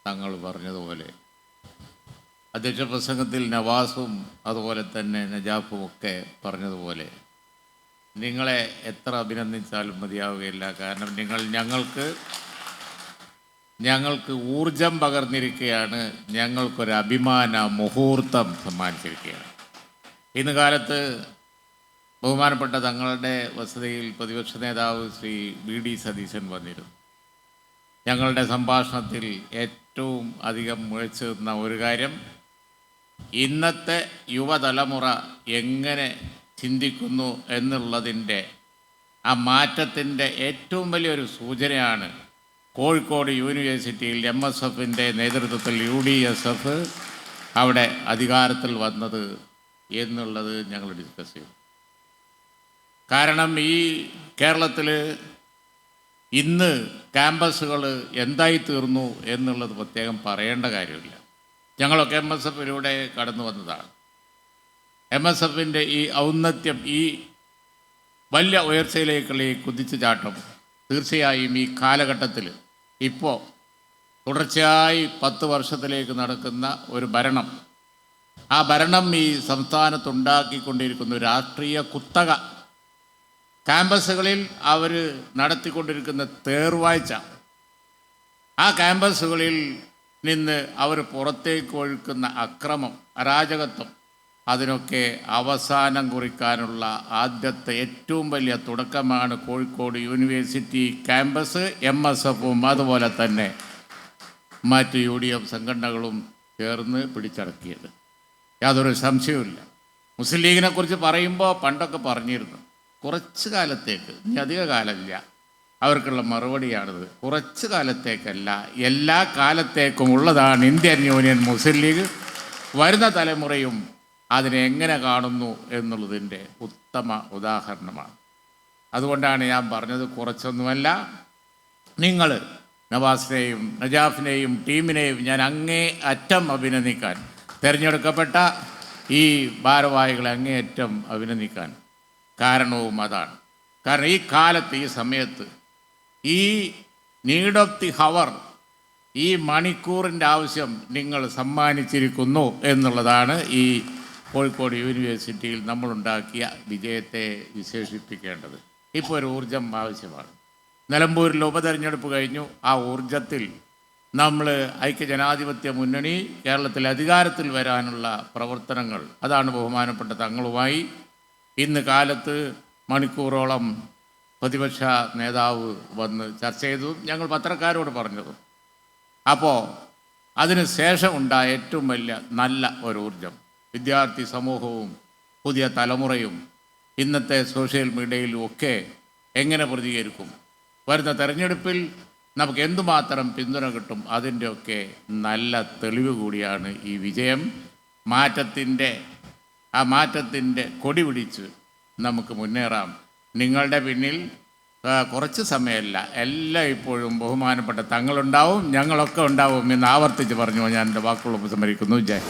തങ്ങൾ പറഞ്ഞതുപോലെ അധ്യക്ഷ പ്രസംഗത്തിൽ നവാസും അതുപോലെ തന്നെ നജാഫും ഒക്കെ പറഞ്ഞതുപോലെ നിങ്ങളെ എത്ര അഭിനന്ദിച്ചാലും മതിയാവുകയില്ല. കാരണം നിങ്ങൾ ഞങ്ങൾക്ക് ഊർജം പകർന്നിരിക്കുകയാണ്, ഞങ്ങൾക്കൊരു അഭിമാന മുഹൂർത്തം സമ്മാനിച്ചിരിക്കുകയാണ്. ഇന്ന് കാലത്ത് ബഹുമാനപ്പെട്ട തങ്ങളുടെ വസതിയിൽ പ്രതിപക്ഷ നേതാവ് ശ്രീ വി.ഡി. സതീശൻ വന്നിരുന്നു. ഞങ്ങളുടെ സംഭാഷണത്തിൽ ഏറ്റവും അധികം മുഴച്ചു നിന്ന ഒരു കാര്യം, ഇന്നത്തെ യുവതലമുറ എങ്ങനെ ചിന്തിക്കുന്നു എന്നുള്ളതിൻ്റെ ആ മാറ്റത്തിൻ്റെ ഏറ്റവും വലിയൊരു സൂചനയാണ് കോഴിക്കോട് യൂണിവേഴ്സിറ്റിയിൽ MSFൻ്റെ നേതൃത്വത്തിൽ UDSF അവിടെ അധികാരത്തിൽ വന്നത് എന്നുള്ളത് ഞങ്ങൾ ഡിസ്കസ് ചെയ്തു. കാരണം ഈ കേരളത്തിൽ ഇന്ന് ക്യാമ്പസുകൾ എന്തായി തീർന്നു എന്നുള്ളത് പ്രത്യേകം പറയേണ്ട കാര്യമില്ല. ഞങ്ങളൊക്കെ MSFിലൂടെ കടന്നു വന്നതാണ്. MSFൻ്റെ ഈ ഔന്നത്യം, ഈ വലിയ ഉയർച്ചയിലേക്കുള്ള ഈ കുതിച്ചുചാട്ടം തീർച്ചയായും ഈ കാലഘട്ടത്തിൽ ഇപ്പോൾ തുടർച്ചയായി 10 വർഷത്തിലേക്ക് നടക്കുന്ന ഒരു ഭരണം, ആ ഭരണം ഈ സംസ്ഥാനത്തുണ്ടാക്കിക്കൊണ്ടിരിക്കുന്ന രാഷ്ട്രീയ കുത്തക, ക്യാമ്പസുകളിൽ അവർ നടത്തിക്കൊണ്ടിരിക്കുന്ന തേർവാഴ്ച, ആ ക്യാമ്പസുകളിൽ നിന്ന് അവർ പുറത്തേക്ക് ഒഴുക്കുന്ന അക്രമം, അരാജകത്വം, അതിനൊക്കെ അവസാനം കുറിക്കാനുള്ള ആദ്യത്തെ ഏറ്റവും വലിയ തുടക്കമാണ് കോഴിക്കോട് യൂണിവേഴ്സിറ്റി ക്യാമ്പസ് MSFും അതുപോലെ തന്നെ മറ്റ് UDF സംഘടനകളും ചേർന്ന് പിടിച്ചടക്കിയത്. യാതൊരു സംശയവുമില്ല. മുസ്ലിം ലീഗിനെ കുറിച്ച് പറയുമ്പോൾ പണ്ടൊക്കെ പറഞ്ഞിരുന്നു, കുറച്ച് കാലത്തേക്ക്, ഇനി അധിക കാലമില്ല, അവർക്കുള്ള മറുപടിയാണിത്. കുറച്ച് കാലത്തേക്കല്ല, എല്ലാ കാലത്തേക്കും ഉള്ളതാണ് ഇന്ത്യൻ യൂണിയൻ മുസ്ലിം ലീഗ്. വരുന്ന തലമുറയും അതിനെ എങ്ങനെ കാണുന്നു എന്നുള്ളതിൻ്റെ ഉത്തമ ഉദാഹരണമാണ്. അതുകൊണ്ടാണ് ഞാൻ പറഞ്ഞത്, കുറച്ചൊന്നുമല്ല. നിങ്ങൾ നവാസിനെയും നജാഫിനെയും ടീമിനെയും ഞാൻ അങ്ങേ അറ്റം അഭിനന്ദിക്കാൻ, തിരഞ്ഞെടുക്കപ്പെട്ട ഈ ഭാരവാഹികളെ അങ്ങേയറ്റം അഭിനന്ദിക്കാൻ കാരണവും അതാണ്. കാരണം ഈ കാലത്ത്, ഈ സമയത്ത്, ഈ നീഡ് ഓഫ് ദി ഹവർ, ഈ മണിക്കൂറിൻ്റെ ആവശ്യം നിങ്ങൾ സമ്മാനിച്ചിരിക്കുന്നു എന്നുള്ളതാണ് ഈ കോഴിക്കോട് യൂണിവേഴ്സിറ്റിയിൽ നമ്മളുണ്ടാക്കിയ വിജയത്തെ വിശേഷിപ്പിക്കേണ്ടത്. ഇപ്പോൾ ഒരു ഊർജം ആവശ്യമാണ്. നിലമ്പൂരിൽ ഉപതെരഞ്ഞെടുപ്പ് കഴിഞ്ഞു. ആ ഊർജത്തിൽ നമ്മൾ ഐക്യജനാധിപത്യ മുന്നണി കേരളത്തിൽ അധികാരത്തിൽ വരാനുള്ള പ്രവർത്തനങ്ങൾ, അതാണ് ബഹുമാനപ്പെട്ട തങ്ങളുമായി ഇന്ന് കാലത്ത് മണിക്കൂറോളം പ്രതിപക്ഷ നേതാവ് വന്ന് ചർച്ച ചെയ്തു, ഞങ്ങൾ പത്രക്കാരോട് പറഞ്ഞതും. അപ്പോൾ അതിന് ശേഷം ഉണ്ടായ ഏറ്റവും വലിയ നല്ല ഒരു ഊർജം, വിദ്യാർത്ഥി സമൂഹവും പുതിയ തലമുറയും ഇന്നത്തെ സോഷ്യൽ മീഡിയയിലും ഒക്കെ എങ്ങനെ പ്രതികരിക്കും, വരുന്ന തെരഞ്ഞെടുപ്പിൽ നമുക്ക് എന്തുമാത്രം പിന്തുണ കിട്ടും, അതിൻ്റെയൊക്കെ നല്ല തെളിവ് കൂടിയാണ് ഈ വിജയം. ആ മാറ്റത്തിൻ്റെ കൊടി പിടിച്ച് നമുക്ക് മുന്നേറാം. നിങ്ങളുടെ പിന്നിൽ കുറച്ച് സമയമല്ല, എല്ലാം ഇപ്പോഴും ബഹുമാനപ്പെട്ട തങ്ങളുണ്ടാവും, ഞങ്ങളൊക്കെ ഉണ്ടാവും എന്ന് ആവർത്തിച്ച് പറഞ്ഞു ഞാൻ എൻ്റെ വാക്കുകൾ ഉപസംഹരിക്കുന്നു. ജയ്.